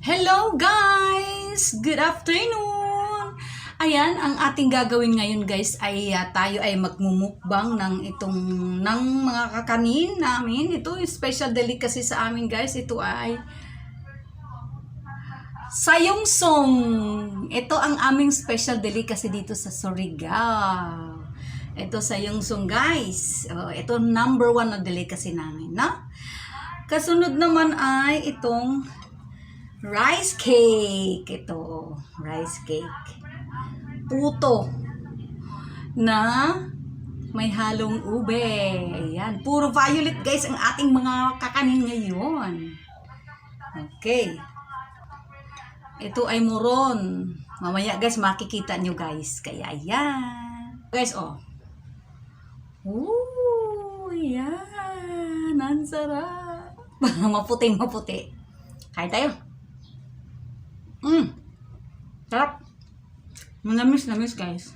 Hello guys! Good afternoon! Ayan, ang ating gagawin ngayon guys ay tayo ay magmumukbang ng mga kakanin namin. Ito yung special delicacy sa amin guys. Ito ay sayungsong. Ito ang aming special delicacy dito sa Surigao. Ito sayungsong guys. Ito number 1 na delicacy namin, no? Kasunod naman ay itong rice cake. Ito, rice cake. Puto na may halong ube. Ayan, puro violet guys ang ating mga kakanin ngayon. Okay. Ito ay muron. Mamaya guys, makikita nyo guys. Kaya ayan. Guys, oh. Ooh, ayan. Ang sarap. Maputing-maputi. Kain tayo. Sarap. Manamis guys.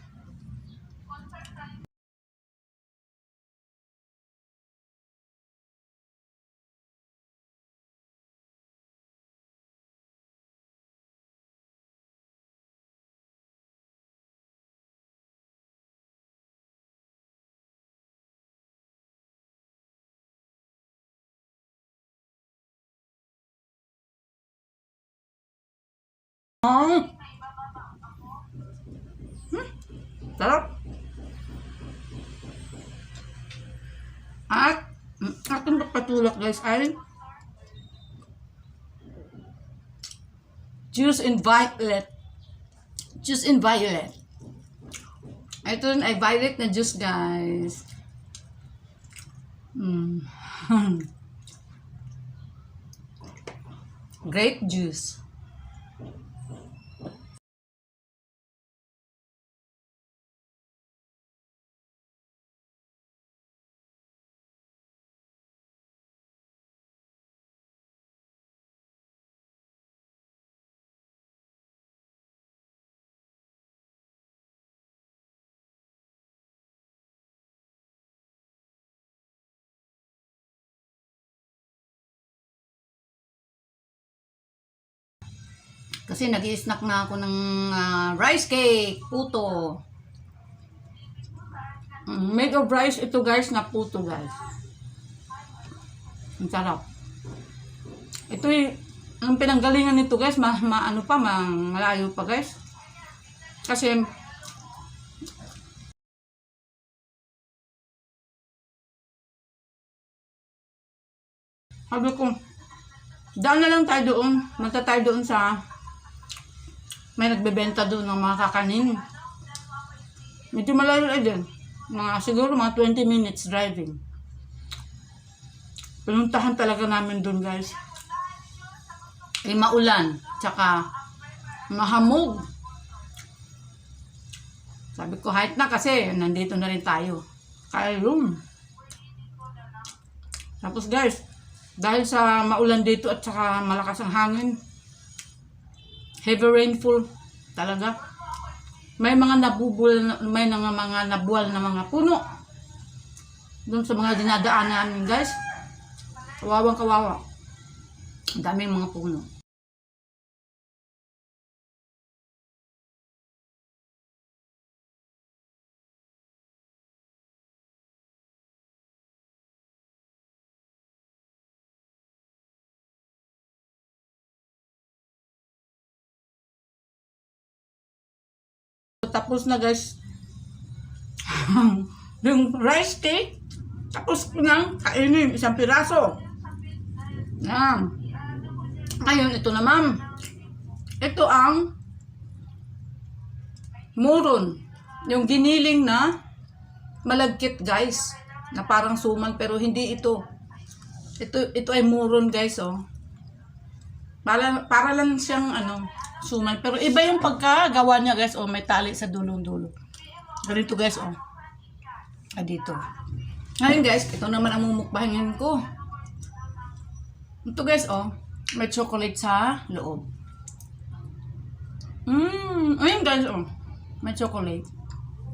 Sarap. At ating patulak guys ay juice and violet. Juice and violet. Ito ay violet na juice guys. Grape juice. Kasi nag-i-snack na ako ng rice cake, puto. Made of rice ito guys, na puto guys. Ang sarap. Ito ang pinanggalingan nito guys, malayo pa guys. Kasi sabi ko, daan na lang tayo doon. Punta tayo doon sa may nagbebenta doon ng mga kakanin. Medyo malayo na dyan. Siguro mga 20 minutes driving. Pinuntahan talaga namin doon guys. Maulan. Tsaka mahamog. Sabi ko, height na kasi nandito na rin tayo. Kaya yun. Tapos guys, dahil sa maulan dito at saka malakas ang hangin, heavy rainfall talaga. May mga mga nabuwal na mga puno doon sa mga dinadaan namin guys. Kawawang kawawa. Ang daming mga puno. Tapos na guys yung rice cake, tapos ko nang kainin isang piraso. Yan. Ngayon ito naman, ito ang muron, yung giniling na malagkit guys, na parang suman pero hindi ito. Ito ay muron guys, oh. Para lang siyang suman. Pero iba yung pagkagawa niya guys. Oh, may tali sa dulong-dulo. Ganito guys, oh. Dito. Ngayon guys, ito naman ang mumukbangin ko. Ito guys, oh. May chocolate sa loob. Ayun guys, oh. May chocolate.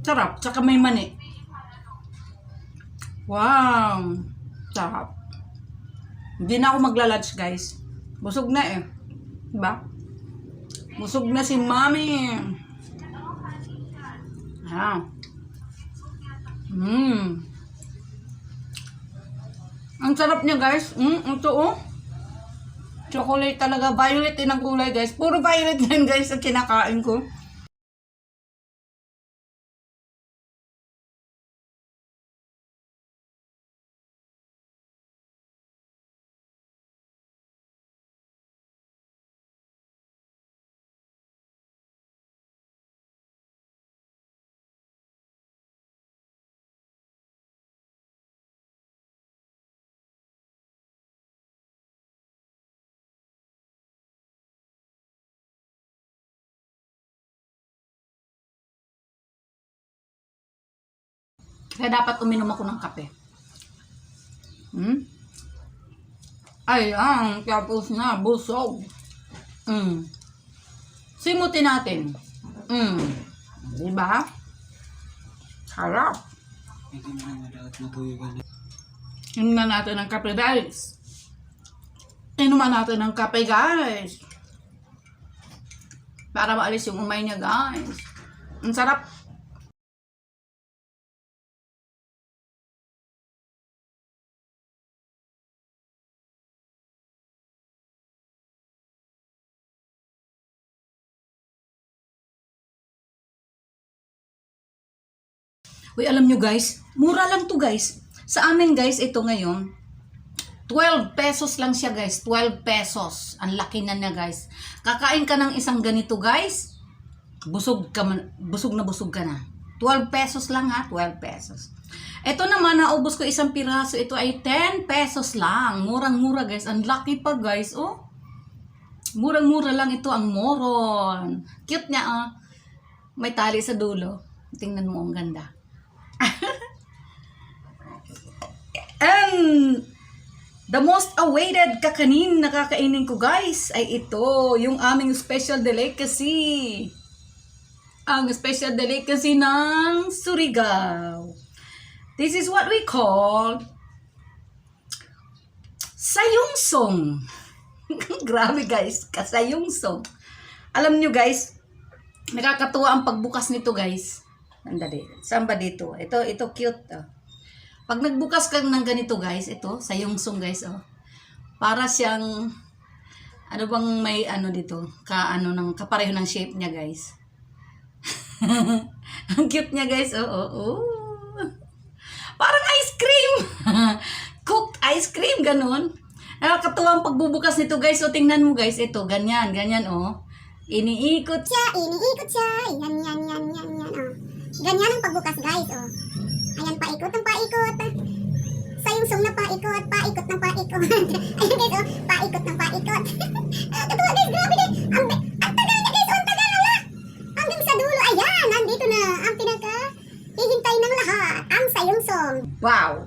Sarap. Tsaka may mani. Wow. Sarap. Hindi na ako magla-lunch guys. Busog na eh. Diba? Busog na si Mami. Ah. Ang sarap niya, guys. Ito, oh. Chocolate talaga. Violet din ang kulay, guys. Puro violet din, guys, ang kinakain ko. Kaya dapat uminom ako ng kape. Ayan, tapos na, busog. Simutin natin. Diba? Harap. Inuman natin ng kape, guys. Inuman natin ng kape, guys. Para maalis yung umay niya, guys. Ang sarap. Uy, alam nyo guys, mura lang to guys. Sa amin guys, ito ngayon, 12 pesos lang siya guys. 12 pesos. Ang laki na niya guys. Kakain ka ng isang ganito guys, busog na busog ka na. 12 pesos lang ha, 12 pesos. Ito naman, naubos ko isang piraso. Ito ay 10 pesos lang. Murang-mura guys. Ang laki pa guys, oh. Murang-mura lang ito ang moron. Cute niya, oh. May tali sa dulo. Tingnan mo, ang ganda. And the most awaited kakanin na kakainin ko guys ay ito, yung aming special delicacy. Ang special delicacy ng Surigao. This is what we call sayungsong. Grabe guys, kasayungsong. Alam nyo guys, nakakatuwa ang pagbukas nito guys. Andali, saan ba dito? Ito cute. Oh. Pag nagbukas ka ng ganito guys, ito, sayungsong guys, oh. Para siyang, ano bang may ano dito, kapareho ng shape niya guys. Ang cute niya guys, oh. Parang ice cream. Cooked ice cream, ganun. Nakakatuwa ang pagbubukas nito guys, so tingnan mo guys, ito, ganyan, oh. Iniikot siya. Yan, oh. Ganyan ang pagbukas guys, oh. Ayan, paikot ng paikot. Sayungsong na paikot ng paikot. Ayan guys, oh, paikot ng paikot. Katuwa guys, grabe guys. Ang tagal niya guys, ang tagal, ala. Hanggang sa dulo, ayan, nandito na ang hihintay ng lahat, ang sayungsong. Wow.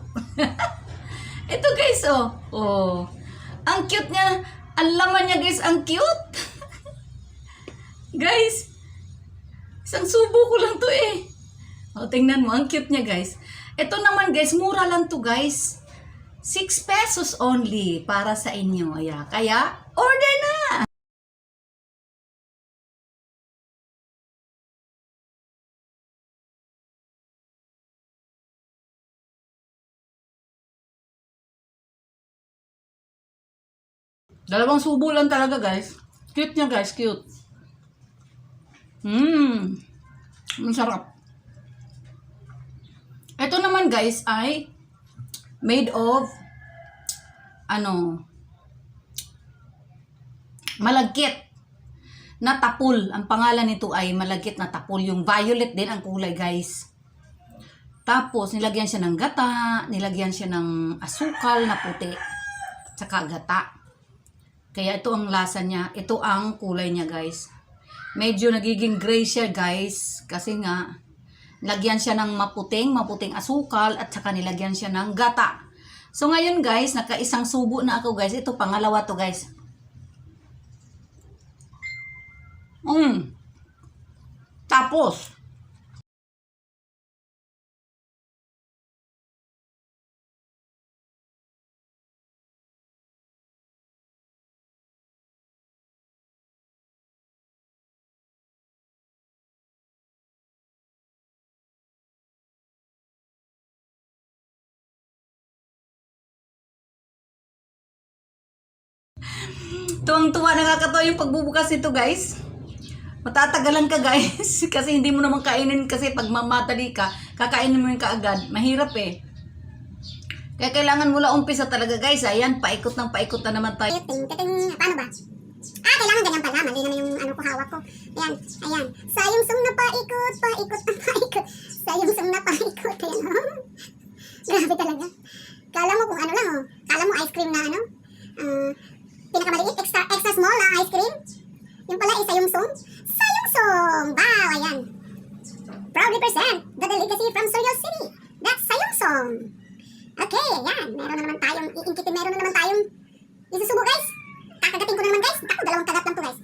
Ito guys, oh. Oh. Ang cute niya. Ang laman niya guys, ang cute. Guys, isang subo ko lang to eh. O, tingnan mo, ang cute niya guys. Ito naman guys, mura lang to guys. 6 pesos only para sa inyo. Kaya, order na! Dalawang subo lang talaga guys. Cute niya guys, cute. Ang sarap. Ito naman guys ay made of malagkit na tapul. Ang pangalan nito ay malagkit na tapul. Yung violet din ang kulay guys. Tapos nilagyan siya ng gata, nilagyan siya ng asukal na puti, tsaka gata. Kaya ito ang lasa niya, ito ang kulay niya guys. Medyo nagiging gray siya guys kasi nga lagyan siya ng maputing asukal at saka nilagyan siya ng gata. So ngayon guys, nakaisang subo na ako guys. Ito pangalawa to guys. Tapos Tuwang-tuwa, nakakatawa yung pagbubukas nito, guys. Matatagalan ka, guys. Kasi hindi mo naman kainin kasi pag mamatali ka, kakainin mo yung kaagad. Mahirap eh. Kaya kailangan mula umpisa talaga, guys. Ayan, paikot ng paikot na naman tayo. Ting, ting, paano ba? Kailangan ganyan pala. Mali naman yung ano ko, hawak ko. Ayan, ayan. Sayong-song na paikot, paikot na paikot. Sayong-song na paikot. Ayan, oh. Grabe talaga. Kala mo kung ano lang, oh. Kala mo ice cream na ano. Pinakamaliit, extra small na ice cream. Yung pala ay sayong-song. Sayong-song! Wow, ayan. Proudly present the delicacy from Surigao City. That's sayong-song. Okay, ayan. Meron na naman tayong iingkitin. Meron na naman tayong isusubo, guys. Kakagatin ko na naman, guys. Ako, dalawang kagat lang to, guys.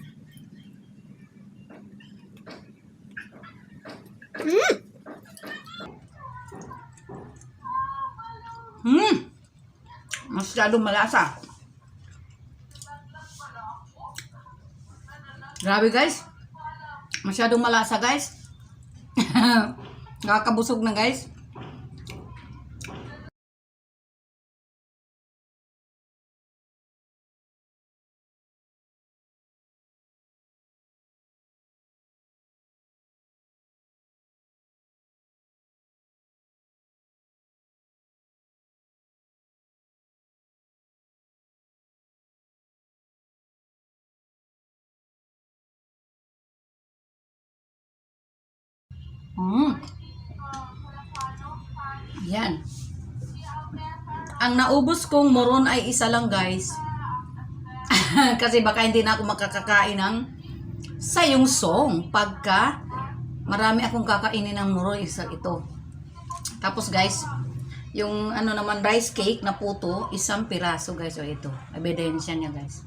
Masyadong malasa. Grabe, guys. Masyadong malasa, guys. Nakakabusog na, guys. Yan. Ang naubos kong moron ay isa lang, guys. Kasi baka hindi na ako makakakain ng sayong-song pagka marami akong kakainin ng moron, isa ito. Tapos, guys, yung ano naman rice cake na puto, isang piraso, guys. O ito, ebidensya niya, guys.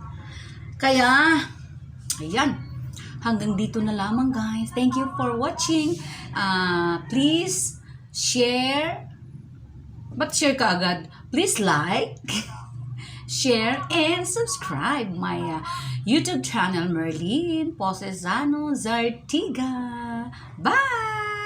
Kaya, ayan. Hanggang dito na lamang, guys. Thank you for watching. Please share. Ba't share ka agad? Please like, share, and subscribe my YouTube channel, Merlin Posesano Zartiga. Bye!